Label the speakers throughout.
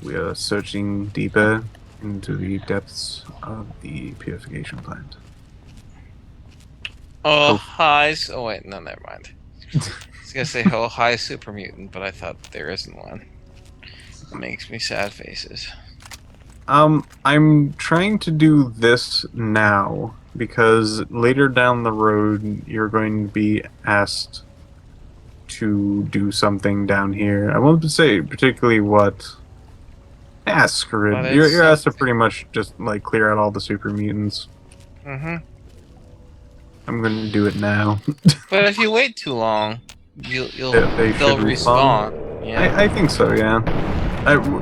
Speaker 1: We are searching deeper into the depths of the purification plant.
Speaker 2: Oh,
Speaker 1: Hope.
Speaker 2: hi. Oh, wait, no, never mind. I was gonna say, oh, hi, super mutant, but I thought there isn't one. It makes me sad faces.
Speaker 1: I'm trying to do this now because later down the road you're going to be asked to do something down here. I won't say particularly what. Ah, screw
Speaker 2: But
Speaker 1: it.
Speaker 2: it's
Speaker 1: You're asked to
Speaker 2: something.
Speaker 1: pretty much just like clear out all the super mutants.
Speaker 2: Mm-hmm.
Speaker 1: I'm going to do it now.
Speaker 2: But if you wait too long,
Speaker 1: They should
Speaker 2: they'll
Speaker 1: respawn.
Speaker 2: respawn. Yeah.
Speaker 1: I think so, yeah.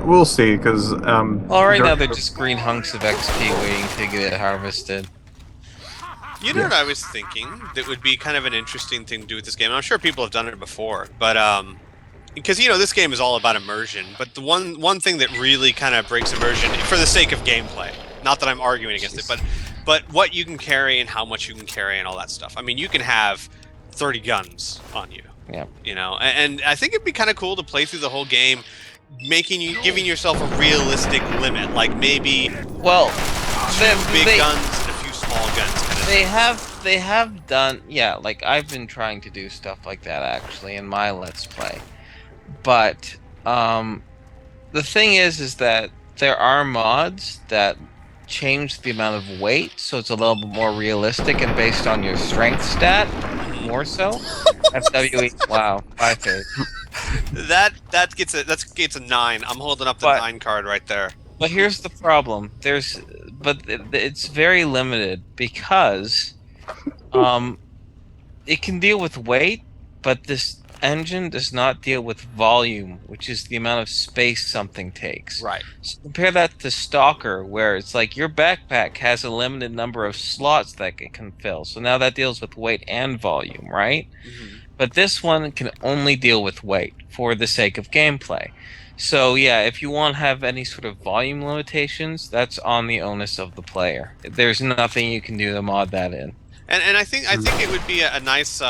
Speaker 1: We'll see, because
Speaker 2: Well, right now
Speaker 1: during
Speaker 2: they're
Speaker 1: the
Speaker 2: just green hunks of XP waiting to get harvested.
Speaker 3: You know
Speaker 1: yeah.
Speaker 3: what I was thinking that would be kind of an interesting thing to do with this game. I'm sure people have done it before, but because this game is all about immersion. But the one thing that really kind of breaks immersion for the sake of gameplay, not that I'm arguing against it,
Speaker 2: Jeez.
Speaker 3: but what you can carry and how much you can carry and all that stuff. I mean, you can have 30 guns on you,
Speaker 2: Yeah.
Speaker 3: and I think it'd be kind of cool to play through the whole game, giving yourself a realistic limit, like maybe
Speaker 2: Well,
Speaker 3: two big
Speaker 2: they
Speaker 3: guns and a few small guns, kind of
Speaker 2: they
Speaker 3: thing.
Speaker 2: have done, yeah, like I've been trying to do stuff like that actually in my Let's Play. But the thing is that there are mods that change the amount of weight, so it's a little bit more realistic and based on your strength stat, more so. FWE, wow, my face.
Speaker 3: That gets a 9. I'm holding up the
Speaker 2: But
Speaker 3: 9 card right there.
Speaker 2: but here's the problem. It's very limited because um it can deal with weight, but this engine does not deal with volume, which is the amount of space something takes.
Speaker 3: Right.
Speaker 2: So compare that to Stalker, where it's like your backpack has a limited number of slots that it can fill. So now that deals with weight and volume, right?
Speaker 3: Hmm.
Speaker 2: But this one can only deal with weight for the sake of gameplay. So yeah, if you want to have any sort of volume limitations, that's on the onus of the player. There's nothing you can do to mod that in.
Speaker 3: And I think it would be a nice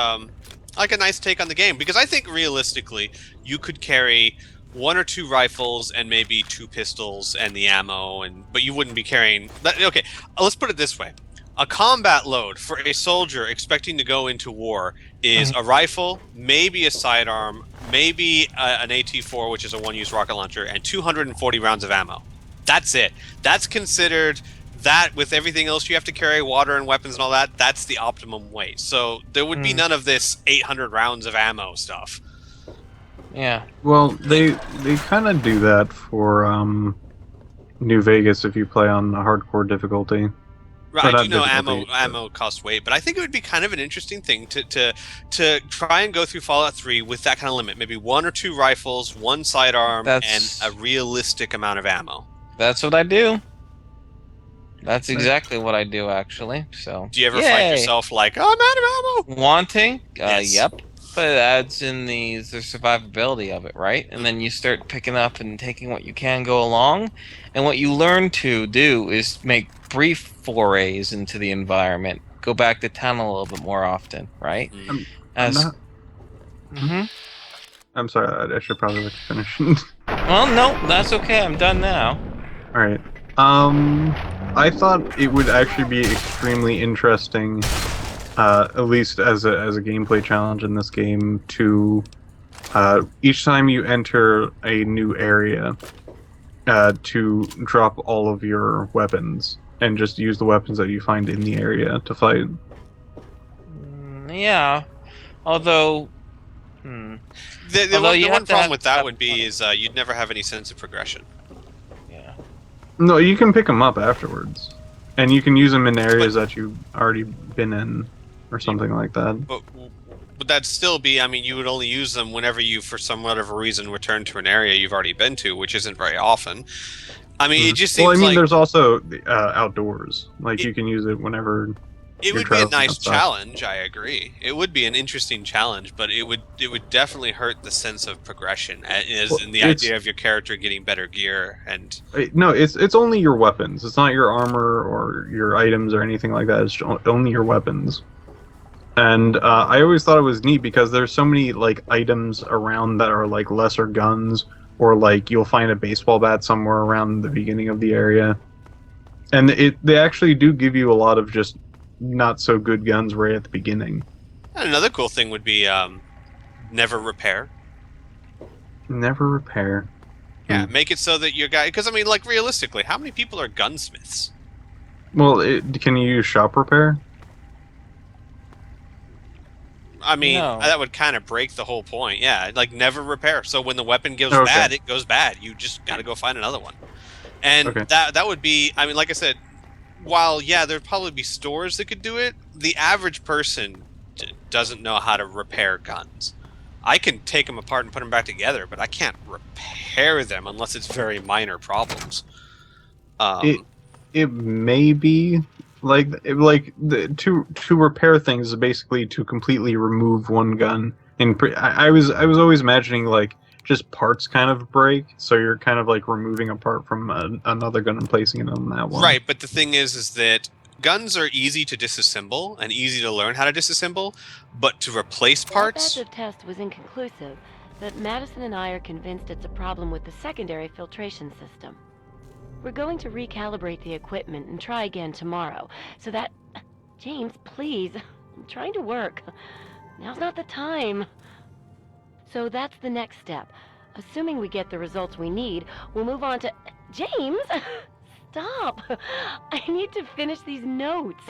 Speaker 3: like a nice take on the game, because I think realistically you could carry one or two rifles and maybe two pistols and the ammo, but you wouldn't be carrying okay, let's put it this way. A combat load for a soldier expecting to go into war is a rifle, maybe a sidearm, maybe an AT-4, which is a one-use rocket launcher, and 240 rounds of ammo. That's it. That's considered that, with everything else you have to carry, water and weapons and all that, that's the optimum weight. So there would be
Speaker 2: Mm,
Speaker 3: none of this 800 rounds of ammo stuff.
Speaker 2: yeah.
Speaker 1: Well, they kind of do that for New Vegas if you play on the hardcore difficulty.
Speaker 3: Right,
Speaker 1: Or
Speaker 3: I do
Speaker 1: not
Speaker 3: know ammo
Speaker 1: difficulty, but
Speaker 3: ammo costs weight, but I think it would be kind of an interesting thing to try and go through Fallout 3 with that kind of limit. Maybe one or two rifles, one sidearm, and a
Speaker 2: That's
Speaker 3: realistic amount of ammo.
Speaker 2: that's what I do. That's exactly what I do, actually. So,
Speaker 3: Do you ever find
Speaker 2: yay!
Speaker 3: yourself like, oh, I'm out of ammo?
Speaker 2: Wanting?
Speaker 3: Yes.
Speaker 2: Yep. But it adds in the survivability of it, right? And then you start picking up and taking what you can go along. And what you learn to do is make brief forays into the environment. Go back to town a little bit more often, right?
Speaker 3: Mm.
Speaker 1: I'm
Speaker 2: As
Speaker 1: not.
Speaker 2: hmm
Speaker 1: I'm sorry. I should probably let you finish.
Speaker 2: Well, no, that's okay. I'm done now.
Speaker 1: All right. I thought it would actually be extremely interesting, at least as a gameplay challenge in this game, to each time you enter a new area, to drop all of your weapons and just use the weapons that you find in the area to fight.
Speaker 2: Yeah. Although, hmm.
Speaker 3: The
Speaker 2: Although
Speaker 3: one,
Speaker 2: you
Speaker 3: the
Speaker 2: have
Speaker 3: one
Speaker 2: to
Speaker 3: problem
Speaker 2: have
Speaker 3: with that would be is you'd never have any sense of progression.
Speaker 2: Yeah.
Speaker 1: No, you can pick them up afterwards, and you can use them in areas that you've already been in, or something like that.
Speaker 3: But would that still be? I mean, you would only use them whenever you, for some whatever reason, return to an area you've already been to, which isn't very often. I mean, it just
Speaker 1: Well, I
Speaker 3: seems
Speaker 1: mean,
Speaker 3: like
Speaker 1: there's also outdoors. Like
Speaker 3: it,
Speaker 1: you can use it whenever
Speaker 3: it
Speaker 1: you're
Speaker 3: would be a
Speaker 1: traveling
Speaker 3: nice
Speaker 1: outside.
Speaker 3: challenge. I agree. It would be an interesting challenge, but it would definitely hurt the sense of progression, as
Speaker 1: Well,
Speaker 3: in the
Speaker 1: it's
Speaker 3: idea of your character getting better gear and.
Speaker 1: no, it's only your weapons. It's not your armor or your items or anything like that. It's only your weapons. And I always thought it was neat because there's so many like items around that are like lesser guns or like you'll find a baseball bat somewhere around the beginning of the area. And they actually do give you a lot of just not so good guns right at the beginning.
Speaker 3: And another cool thing would be never repair.
Speaker 1: Never repair.
Speaker 3: Yeah, make it so that your guy. Because I mean, like realistically, how many people are gunsmiths?
Speaker 1: Well, can you use shop repair?
Speaker 3: I mean,
Speaker 2: No.
Speaker 3: that would kind of break the whole point. Yeah, like never repair. So when the weapon goes
Speaker 1: Okay.
Speaker 3: bad, it goes bad. You just got to go find another one. And
Speaker 1: Okay.
Speaker 3: that would be. I mean, like I said, while yeah, there'd probably be stores that could do it. The average person doesn't know how to repair guns. I can take them apart and put them back together, but I can't repair them unless it's very minor problems.
Speaker 1: It may be like to repair things is basically to completely remove one gun. And I was always imagining like just parts kind of break, so you're kind of like removing a part from another gun and placing it on that one.
Speaker 3: Right, but the thing is that guns are easy to disassemble and easy to learn how to disassemble, but to replace parts.
Speaker 4: That batch of test was inconclusive, but Madison and I are convinced it's a problem with the secondary filtration system. We're going to recalibrate the equipment and try again tomorrow, so that... James, please. I'm trying to work. Now's not the time. So that's the next step. Assuming we get the results we need, we'll move on to... James! Stop! I need to finish these notes.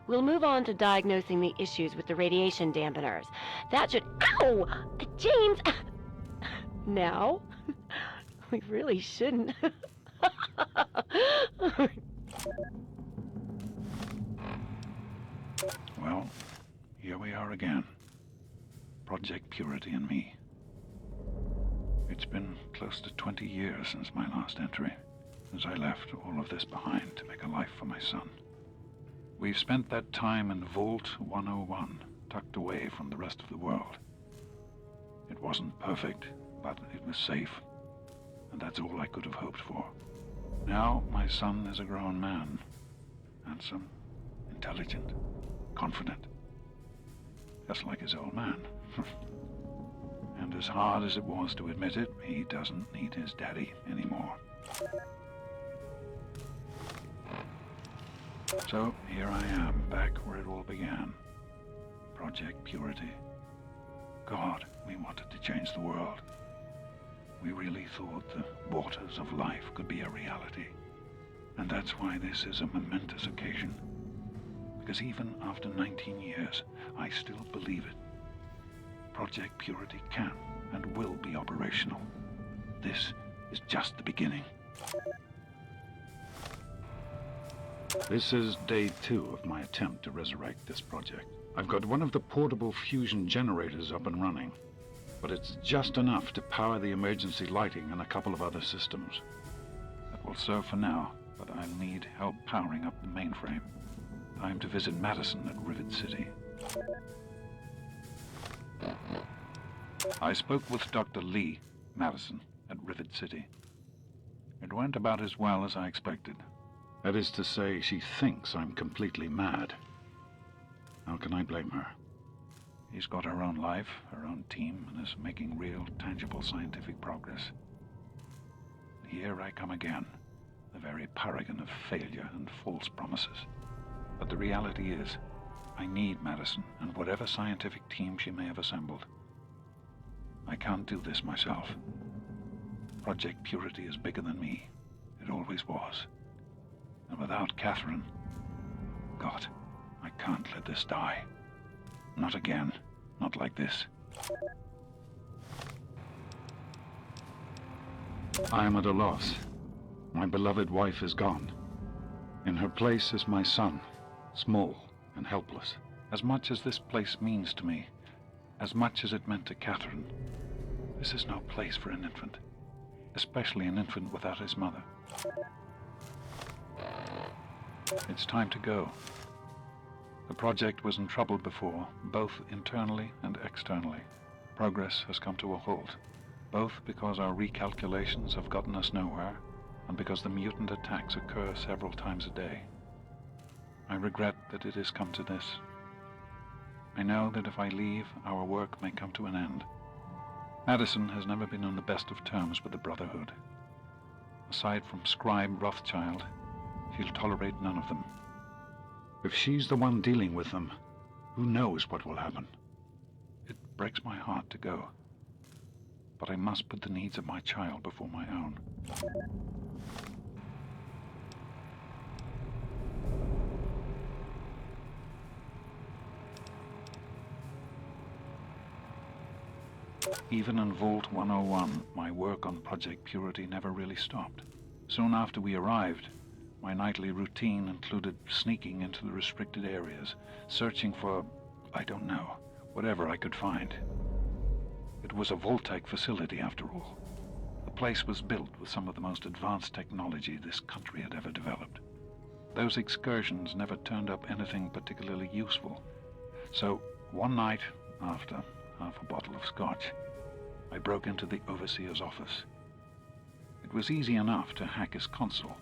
Speaker 4: We'll move on to diagnosing the issues with the radiation dampeners. That should... Ow! James! Now? We really shouldn't.
Speaker 5: Well, here we are again. Project Purity and me. It's been close to 20 years since my last entry, as I left all of this behind to make a life for my son. We've spent that time in Vault 101, tucked away from the rest of the world. It wasn't perfect, but it was safe, and that's all I could have hoped for. Now my son is a grown man, handsome, intelligent, confident, just like his old man. And as hard as it was to admit it, he doesn't need his daddy anymore. So here I am, back where it all began. Project Purity. God, we wanted to change the world. We really thought the waters of life could be a reality. And that's why this is a momentous occasion. Because even after 19 years, I still believe it. Project Purity can and will be operational. This is just the beginning. This is day 2 of my attempt to resurrect this project. I've got one of the portable fusion generators up and running, but it's just enough to power the emergency lighting and a couple of other systems. That will serve for now, but I'll need help powering up the mainframe. Time to visit Madison at Rivet City. I spoke with Dr. Lee, Madison, at Rivet City. It went about as well as I expected. That is to say, she thinks I'm completely mad. How can I blame her? She's got her own life, her own team, and is making real, tangible scientific progress. Here I come again, the very paragon of failure and false promises. But the reality is, I need Madison and whatever scientific team she may have assembled. I can't do this myself. Project Purity is bigger than me. It always was. And without Catherine, God, I can't let this die. Not again. Not like this. I am at a loss. My beloved wife is gone. In her place is my son, small and helpless. As much as this place means to me, as much as it meant to Catherine, this is no place for an infant, especially an infant without his mother. It's time to go. The project was in trouble before, both internally and externally. Progress has come to a halt, both because our recalculations have gotten us nowhere, and because the mutant attacks occur several times a day. I regret that it has come to this. I know that if I leave, our work may come to an end. Madison has never been on the best of terms with the Brotherhood. Aside from Scribe Rothschild, she'll tolerate none of them. If she's the one dealing with them, who knows what will happen? It breaks my heart to go. But I must put the needs of my child before my own. Even in Vault 101, my work on Project Purity never really stopped. Soon after we arrived, my nightly routine included sneaking into the restricted areas, searching for, I don't know, whatever I could find. It was a Vault-Tec facility after all. The place was built with some of the most advanced technology this country had ever developed. Those excursions never turned up anything particularly useful. So, one night, after half a bottle of scotch, I broke into the Overseer's office. It was easy enough to hack his console,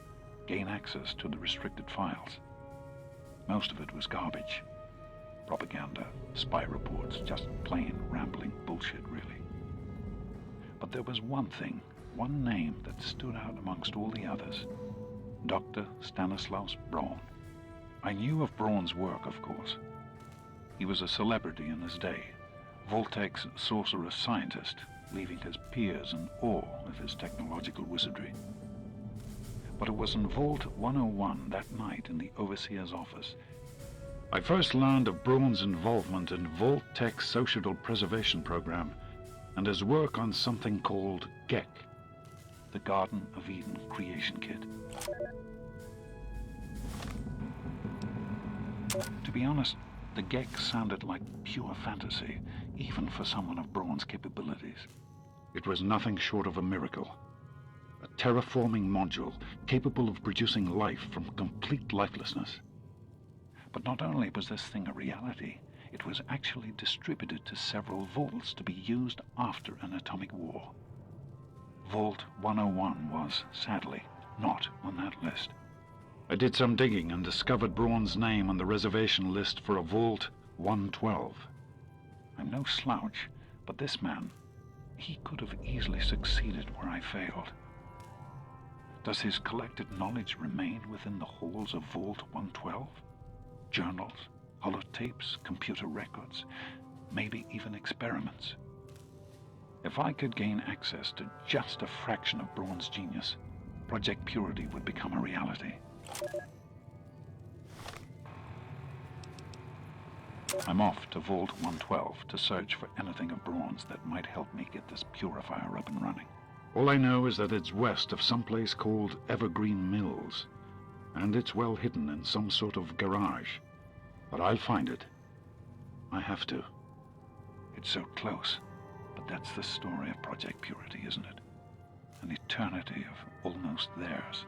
Speaker 5: gain access to the restricted files. Most of it was garbage. Propaganda, spy reports, just plain rambling bullshit, really. But there was one thing, one name that stood out amongst all the others. Dr. Stanislaus Braun. I knew of Braun's work, of course. He was a celebrity in his day, Vault-Tec's sorcerous scientist, leaving his peers in awe of his technological wizardry. But it was in Vault 101 that night in the Overseer's office I first learned of Braun's involvement in Vault-Tec's Societal Preservation Program and his work on something called GECK, the Garden of Eden Creation Kit. To be honest, the GECK sounded like pure fantasy, even for someone of Braun's capabilities. It was nothing short of a miracle. A terraforming module capable of producing life from complete lifelessness. But not only was this thing a reality, it was actually distributed to several vaults to be used after an atomic war. Vault 101 was, sadly, not on that list. I did some digging and discovered Braun's name on the reservation list for a Vault 112. I'm no slouch, but this man, he could have easily succeeded where I failed. Does his collected knowledge remain within the halls of Vault 112? Journals, holotapes, computer records, maybe even experiments. If I could gain access to just a fraction of Braun's genius, Project Purity would become a reality. I'm off to Vault 112 to search for anything of Braun's that might help me get this purifier up and running. All I know is that it's west of some place called Evergreen Mills, and it's well hidden in some sort of garage. But I'll find it. I have to. It's so close, but that's the story of Project Purity, isn't it? An eternity of almost theirs.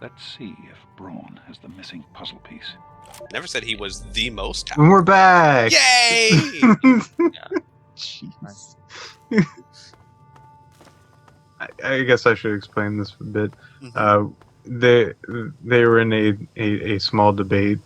Speaker 5: Let's see if Braun has the missing puzzle piece.
Speaker 3: Never said he was the most
Speaker 1: And we're back!
Speaker 3: Yay!
Speaker 1: Jeez. I guess I should explain this a bit. They were in a small debate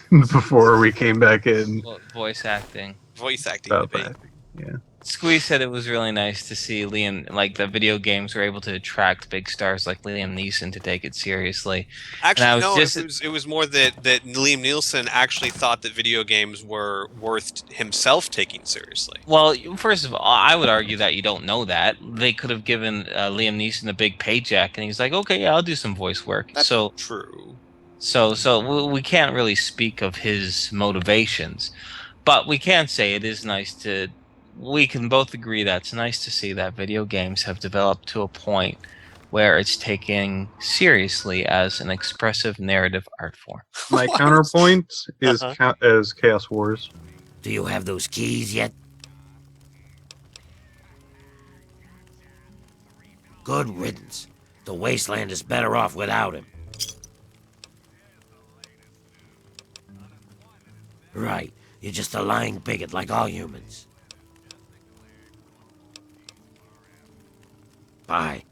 Speaker 1: before we came back in.
Speaker 2: Voice acting.
Speaker 3: Voice acting
Speaker 1: about
Speaker 3: debate.
Speaker 1: that. Yeah.
Speaker 2: Squeeze said it was really nice to see Liam, like the video games were able to attract big stars like Liam Neeson to take it seriously.
Speaker 3: Actually, no,
Speaker 2: just-
Speaker 3: it was more that Liam Neeson actually thought that video games were worth himself taking seriously.
Speaker 2: Well, first of all, I would argue that you don't know that. They could have given Liam Neeson a big paycheck, and he's like, okay, yeah, I'll do some voice work.
Speaker 3: That's
Speaker 2: so
Speaker 3: true.
Speaker 2: So we can't really speak of his motivations, but we can say it is nice to. We can both agree that it's nice to see that video games have developed to a point where it's taken seriously as an expressive narrative art form.
Speaker 1: My
Speaker 3: What?
Speaker 1: counterpoint is as Chaos Wars.
Speaker 6: Do you have those keys yet? Good riddance. The wasteland is better off without him. Right. You're just a lying bigot like all humans. Bye.